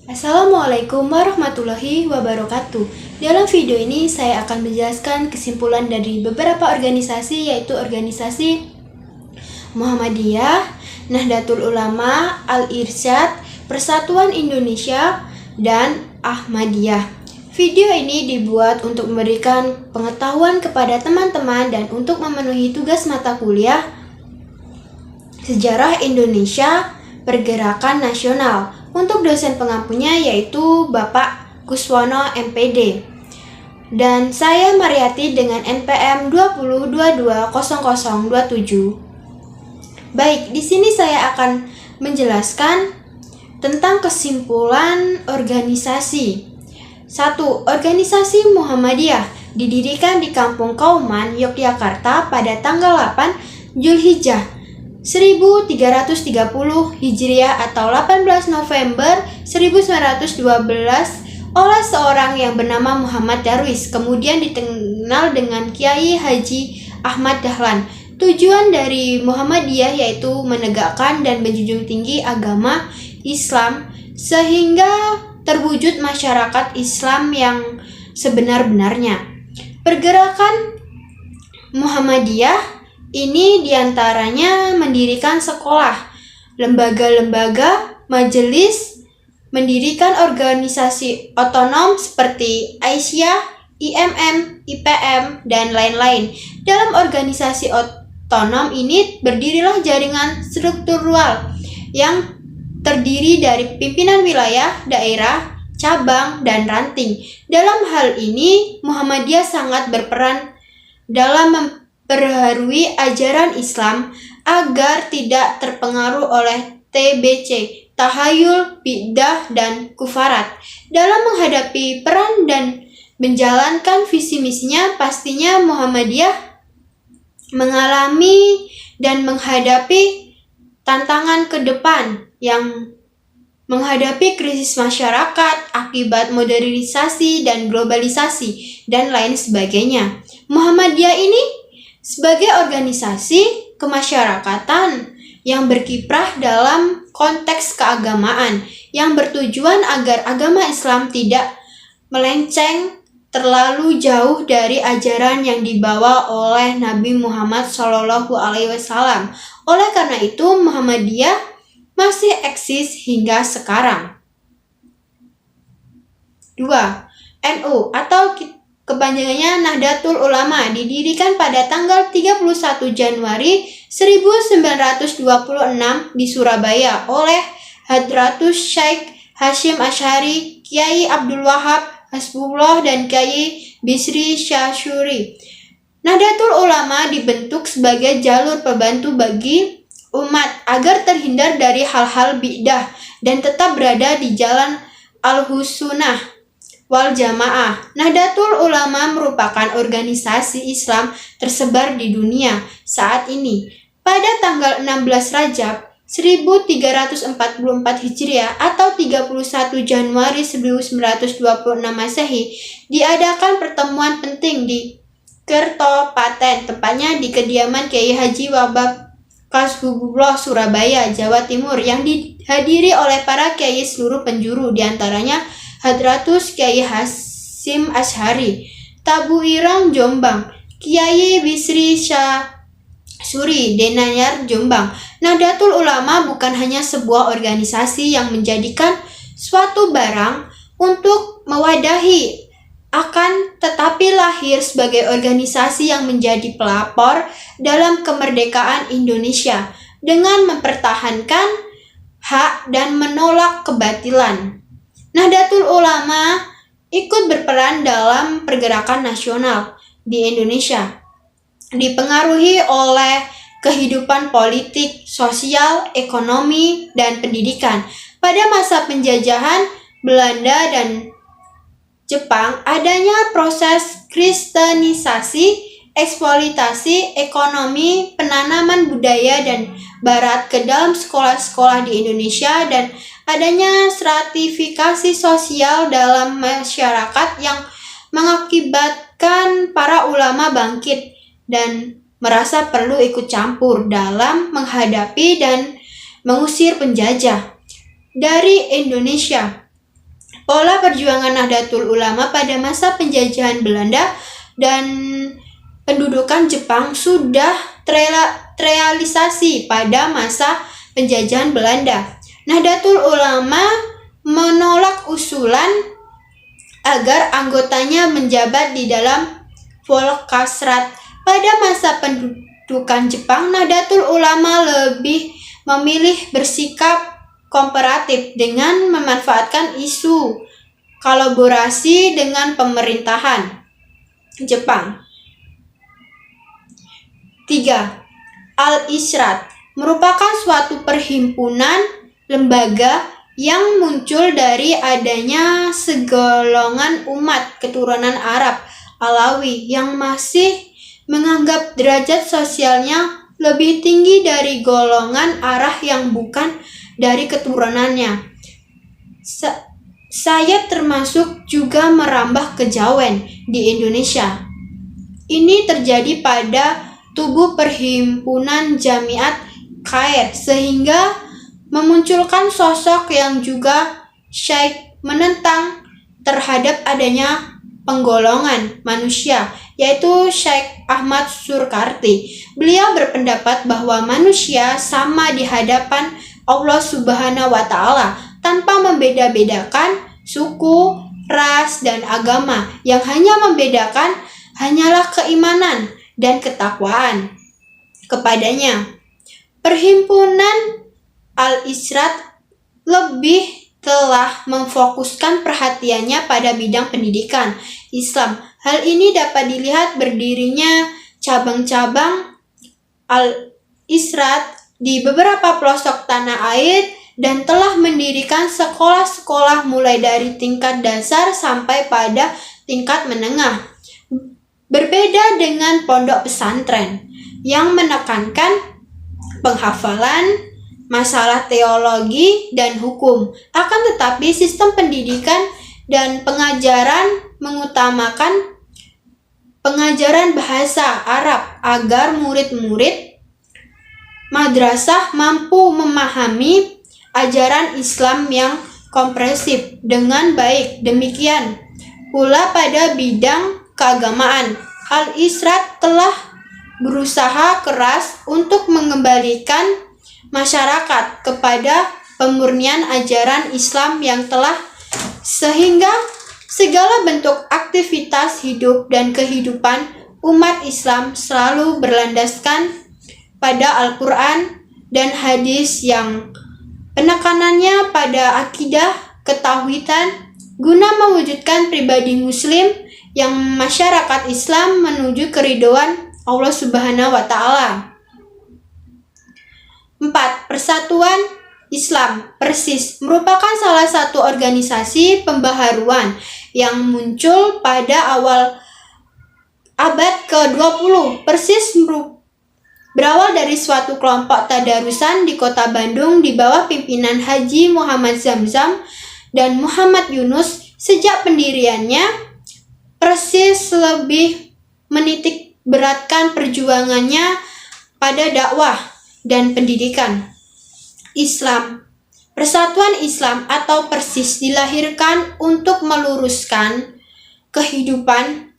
Assalamualaikum warahmatullahi wabarakatuh. Dalam video ini saya akan menjelaskan kesimpulan dari beberapa organisasi, yaitu organisasi Muhammadiyah, Nahdlatul Ulama, Al-Irsyad, Persatuan Indonesia, dan Ahmadiyah. Video ini dibuat untuk memberikan pengetahuan kepada teman-teman dan untuk memenuhi tugas mata kuliah Sejarah Indonesia Pergerakan Nasional. Untuk dosen pengampunya yaitu Bapak Kuswono MPD. Dan saya Mariati dengan NPM 20220027. Baik, di sini saya akan menjelaskan tentang kesimpulan organisasi. 1. Organisasi Muhammadiyah didirikan di Kampung Kauman, Yogyakarta pada tanggal 8 Zulhijjah 1330 Hijriah atau 18 November 1912 oleh seorang yang bernama Muhammad Darwis, kemudian dikenal dengan Kiai Haji Ahmad Dahlan. Tujuan dari Muhammadiyah yaitu menegakkan dan menjunjung tinggi agama Islam sehingga terwujud masyarakat Islam yang sebenar-benarnya. Pergerakan Muhammadiyah ini diantaranya mendirikan sekolah, lembaga-lembaga, majelis, mendirikan organisasi otonom seperti Aisyah, IMM, IPM, dan lain-lain. Dalam organisasi otonom ini berdirilah jaringan struktural yang terdiri dari pimpinan wilayah, daerah, cabang, dan ranting. Dalam hal ini, Muhammadiyah sangat berperan dalam memperbarui ajaran Islam agar tidak terpengaruh oleh TBC, tahayul, bid'ah, dan kufarat. Dalam menghadapi peran dan menjalankan visi misinya, pastinya Muhammadiyah mengalami dan menghadapi tantangan ke depan yang menghadapi krisis masyarakat akibat modernisasi dan globalisasi dan lain sebagainya. Muhammadiyah ini sebagai organisasi kemasyarakatan yang berkiprah dalam konteks keagamaan yang bertujuan agar agama Islam tidak melenceng terlalu jauh dari ajaran yang dibawa oleh Nabi Muhammad SAW. Oleh karena itu, Muhammadiyah masih eksis hingga sekarang. 2. NU atau kepanjangannya Nahdlatul Ulama didirikan pada tanggal 31 Januari 1926 di Surabaya oleh Hadratus Syekh Hasyim Asy'ari, Kiai Abdul Wahab Hasbullah, dan Kiai Bisri Syahsyuri. Nahdlatul Ulama dibentuk sebagai jalur pembantu bagi umat agar terhindar dari hal-hal bid'ah dan tetap berada di jalan Al-Sunnah wal Jamaah. Nahdlatul Ulama merupakan organisasi Islam tersebar di dunia saat ini. Pada tanggal 16 Rajab 1344 Hijriah atau 31 Januari 1926 Masehi diadakan pertemuan penting di Kertopaten, tepatnya di kediaman Kiai Haji Wahab Hasbullah, Surabaya, Jawa Timur, yang dihadiri oleh para kiai seluruh penjuru, diantaranya Hadratus Kiai Hasyim Asy'ari, Tabu Ireng Jombang, Kiai Bisri Syahsyuri, Denayar Jombang. Nahdlatul Ulama bukan hanya sebuah organisasi yang menjadikan suatu barang untuk mewadahi, akan tetapi lahir sebagai organisasi yang menjadi pelapor dalam kemerdekaan Indonesia dengan mempertahankan hak dan menolak kebatilan. Nahdlatul Ulama ikut berperan dalam pergerakan nasional di Indonesia, dipengaruhi oleh kehidupan politik, sosial, ekonomi, dan pendidikan. Pada masa penjajahan Belanda dan Jepang, adanya proses kristenisasi, eksploitasi ekonomi, penanaman budaya dan barat ke dalam sekolah-sekolah di Indonesia, dan adanya stratifikasi sosial dalam masyarakat yang mengakibatkan para ulama bangkit dan merasa perlu ikut campur dalam menghadapi dan mengusir penjajah dari Indonesia. Pola perjuangan Nahdlatul Ulama pada masa penjajahan Belanda dan pendudukan Jepang sudah terrealisasi pada masa penjajahan Belanda. Nahdlatul Ulama menolak usulan agar anggotanya menjabat di dalam Volksrat. Pada masa pendudukan Jepang, Nahdlatul Ulama lebih memilih bersikap kooperatif dengan memanfaatkan isu kolaborasi dengan pemerintahan Jepang. 3. Al-Irsyaad merupakan suatu perhimpunan lembaga yang muncul dari adanya segolongan umat keturunan Arab Alawi yang masih menganggap derajat sosialnya lebih tinggi dari golongan Arab yang bukan dari keturunannya. Saya termasuk juga merambah ke Jawen di Indonesia. Ini terjadi pada tubuh perhimpunan Jamiat Khair sehingga memunculkan sosok yang juga syekh menentang terhadap adanya penggolongan manusia, yaitu Syekh Ahmad Surkarti. Beliau berpendapat bahwa manusia sama di hadapan Allah Subhanahu wa Ta'ala tanpa membeda-bedakan suku, ras, dan agama. Yang hanya membedakan hanyalah keimanan dan ketakwaan kepadanya. Perhimpunan Al-Irsyaad lebih telah memfokuskan perhatiannya pada bidang pendidikan Islam. Hal ini dapat dilihat berdirinya cabang-cabang Al-Irsyaad di beberapa pelosok tanah air dan telah mendirikan sekolah-sekolah mulai dari tingkat dasar sampai pada tingkat menengah. Berbeda dengan pondok pesantren yang menekankan penghafalan, masalah teologi dan hukum. Akan tetapi sistem pendidikan dan pengajaran mengutamakan pengajaran bahasa Arab agar murid-murid madrasah mampu memahami ajaran Islam yang komprehensif dengan baik. Demikian pula pada bidang keagamaan. Al-Irsyaad telah berusaha keras untuk mengembalikan masyarakat kepada pemurnian ajaran Islam yang telah sehingga segala bentuk aktivitas hidup dan kehidupan umat Islam selalu berlandaskan pada Al-Quran dan hadis yang penekanannya pada akidah ketauhidan guna mewujudkan pribadi muslim yang masyarakat Islam menuju keridhaan Allah Subhanahu wa Ta'ala. 4. Persatuan Islam Persis merupakan salah satu organisasi pembaharuan yang muncul pada awal abad ke-20. Persis berawal dari suatu kelompok tadarusan di kota Bandung di bawah pimpinan Haji Muhammad Zamzam dan Muhammad Yunus. Sejak pendiriannya, Persis lebih menitik beratkan perjuangannya pada dakwah dan pendidikan Islam. Persatuan Islam atau Persis dilahirkan untuk meluruskan kehidupan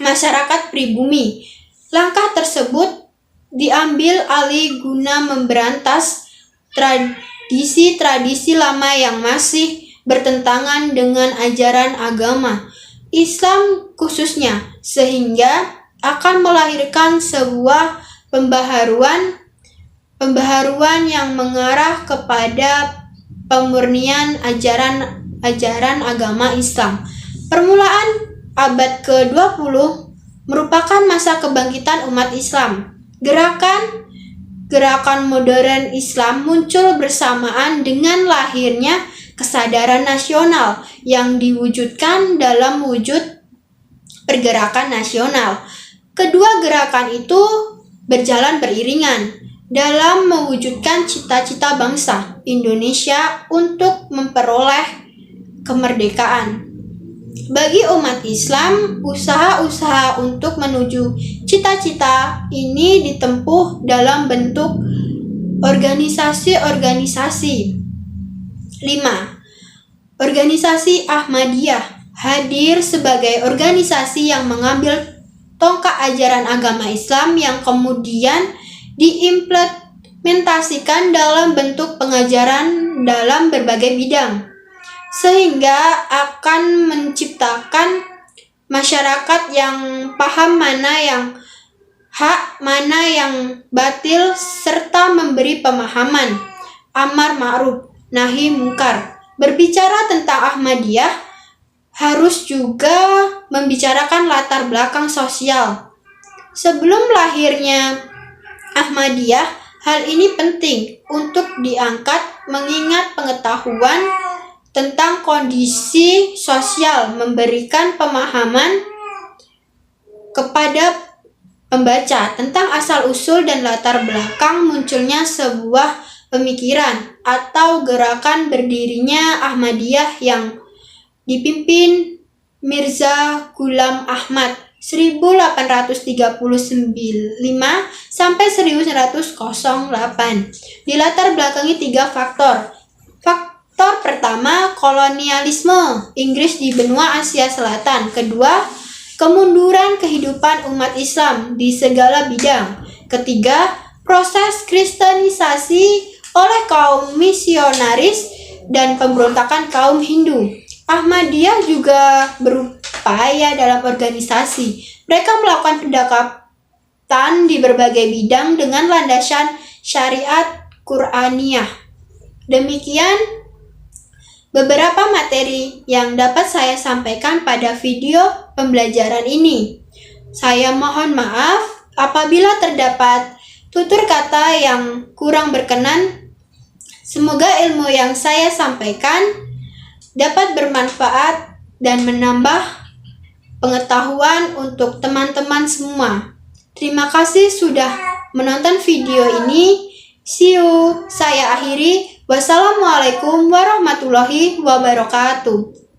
masyarakat pribumi. Langkah tersebut diambil alih guna memberantas tradisi-tradisi lama yang masih bertentangan dengan ajaran agama Islam khususnya, sehingga akan melahirkan sebuah pembaharuan yang mengarah kepada pemurnian ajaran agama Islam. Permulaan abad ke-20 merupakan masa kebangkitan umat Islam. Gerakan modern Islam muncul bersamaan dengan lahirnya kesadaran nasional yang diwujudkan dalam wujud pergerakan nasional. Kedua gerakan itu berjalan beriringan dalam mewujudkan cita-cita bangsa Indonesia untuk memperoleh kemerdekaan. Bagi umat Islam, usaha-usaha untuk menuju cita-cita ini ditempuh dalam bentuk organisasi-organisasi. 5. Organisasi Ahmadiyah hadir sebagai organisasi yang mengambil tongkat ajaran agama Islam yang kemudian diimplementasikan dalam bentuk pengajaran dalam berbagai bidang, sehingga akan menciptakan masyarakat yang paham mana yang hak, mana yang batil, serta memberi pemahaman amar ma'ruf, nahi mungkar. Berbicara tentang Ahmadiyah harus juga membicarakan latar belakang sosial. Sebelum lahirnya Ahmadiyah, hal ini penting untuk diangkat mengingat pengetahuan tentang kondisi sosial memberikan pemahaman kepada pembaca tentang asal-usul dan latar belakang munculnya sebuah pemikiran atau gerakan berdirinya Ahmadiyah yang dipimpin Mirza Ghulam Ahmad 1835 sampai 1908. Dilatar belakangi 3 faktor. Faktor pertama, kolonialisme Inggris di benua Asia Selatan. Kedua, kemunduran kehidupan umat Islam di segala bidang. Ketiga, proses kristenisasi oleh kaum misionaris dan pemberontakan kaum Hindu. Ahmadiyah juga berupaya dalam organisasi. Mereka melakukan pendekatan di berbagai bidang dengan landasan syariat Qur'aniyah. Demikian beberapa materi yang dapat saya sampaikan pada video pembelajaran ini. Saya mohon maaf apabila terdapat tutur kata yang kurang berkenan. Semoga ilmu yang saya sampaikan dapat bermanfaat dan menambah pengetahuan untuk teman-teman semua. Terima kasih sudah menonton video ini. See you. Saya akhiri. Wassalamualaikum warahmatullahi wabarakatuh.